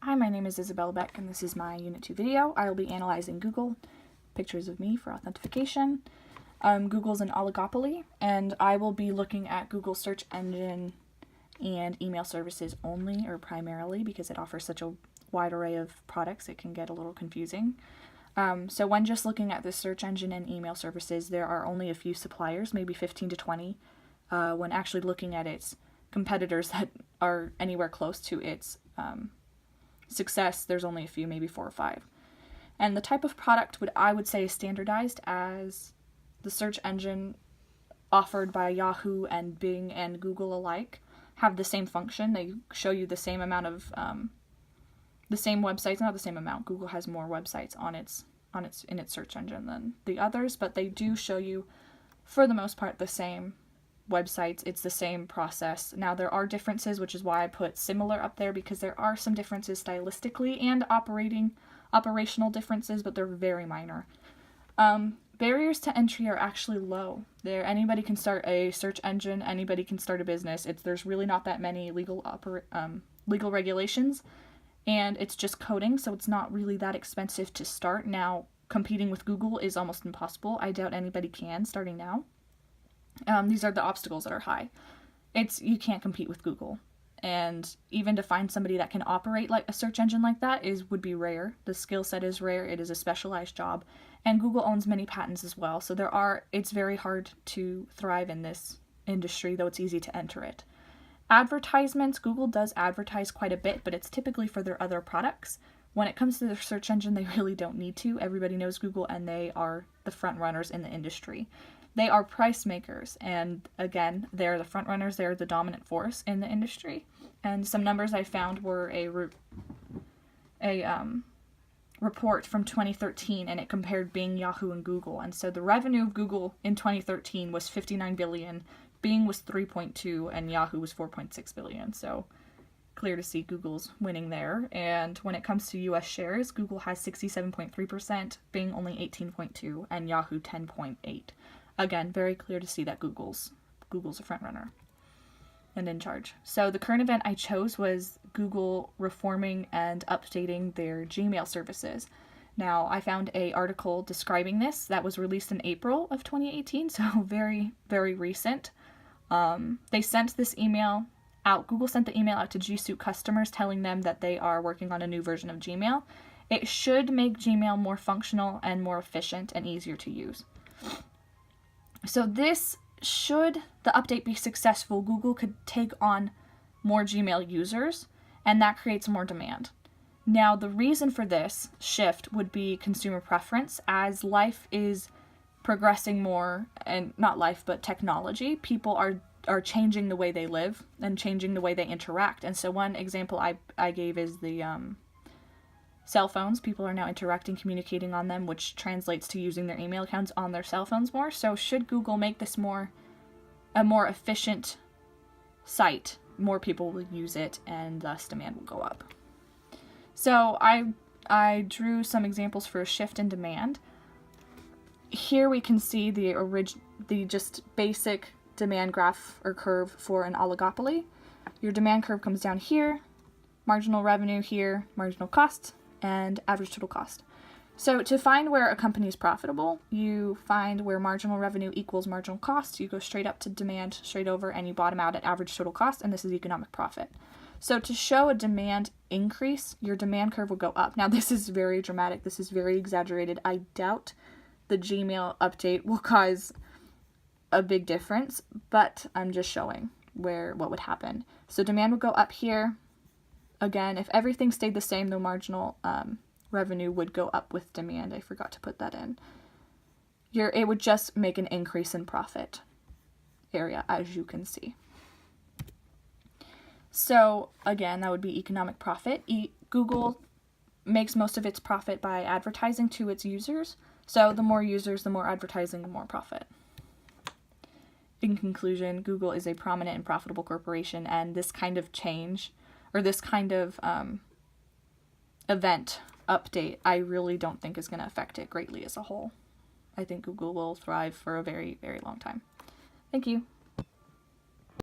Hi, my name is Isabel Beck, and this is my Unit 2 video. I will be analyzing Google, pictures of me for authentication. Google's an oligopoly, and I will be looking at Google search engine and email services only, or primarily, because it offers such a wide array of products, it can get a little confusing. So when just looking at the search engine and email services, there are only a few suppliers, maybe 15 to 20, when actually looking at its competitors that are anywhere close to its success, there's only a few, maybe 4 or 5. And the type of product I would say is standardized as the search engine offered by Yahoo and Bing and Google alike have the same function. They show you the same amount of the same websites, not the same amount. Google has more websites in its search engine than the others, but they do show you for the most part the same websites. It's the same process. Now there are differences, which is why I put similar up there, because there are some differences stylistically and operational differences, but they're very minor. Barriers to entry are actually low. Anybody can start a search engine, anybody can start a business. There's really not that many legal regulations, and it's just coding, so it's not really that expensive to start. Now, competing with Google is almost impossible. I doubt anybody can starting now. These are the obstacles that are high. You can't compete with Google. And even to find somebody that can operate like a search engine like that would be rare. The skill set is rare. It is a specialized job. And Google owns many patents as well. So it's very hard to thrive in this industry, though it's easy to enter it. Advertisements, Google does advertise quite a bit, but it's typically for their other products. When it comes to their search engine, they really don't need to. Everybody knows Google, and they are the front runners in the industry. They are price makers, and again, they're the front runners. They're the dominant force in the industry. And some numbers I found were a report from 2013, and it compared Bing, Yahoo, and Google. And so the revenue of Google in 2013 was $59 billion, Bing was $3.2, and Yahoo was $4.6 billion. So clear to see Google's winning there. And when it comes to US shares, Google has 67.3%, Bing only 18.2%, and Yahoo 10.8%. Again, very clear to see that Google's a front runner and in charge. So the current event I chose was Google reforming and updating their Gmail services. Now, I found an article describing this that was released in April of 2018, so very, very recent. They sent this email out. Google sent the email out to G Suite customers telling them that they are working on a new version of Gmail. It should make Gmail more functional and more efficient and easier to use. So should the update be successful, Google could take on more Gmail users, and that creates more demand. Now, the reason for this shift would be consumer preference. As life is progressing more, and not life, but technology, people are changing the way they live and changing the way they interact. And so one example I gave is the cell phones. People are now interacting, communicating on them, which translates to using their email accounts on their cell phones more. So should Google make this a more efficient site, more people will use it, and thus demand will go up. So I drew some examples for a shift in demand. Here we can see the just basic demand graph or curve for an oligopoly. Your demand curve comes down here, marginal revenue here, marginal cost, and average total cost. So to find where a company is profitable, you find where marginal revenue equals marginal cost. You go straight up to demand, straight over, and you bottom out at average total cost, and this is economic profit. So to show a demand increase, your demand curve will go up. Now this is very dramatic. This is very exaggerated. I doubt the Gmail update will cause a big difference, but I'm just showing what would happen. So demand will go up here. Again, if everything stayed the same, the marginal revenue would go up with demand. I forgot to put that in. It would just make an increase in profit area, as you can see. So again, that would be economic profit. Google makes most of its profit by advertising to its users. So the more users, the more advertising, the more profit. In conclusion, Google is a prominent and profitable corporation, and this kind of change, or this kind of event update, I really don't think is going to affect it greatly as a whole. I think Google will thrive for a very, very long time. Thank you.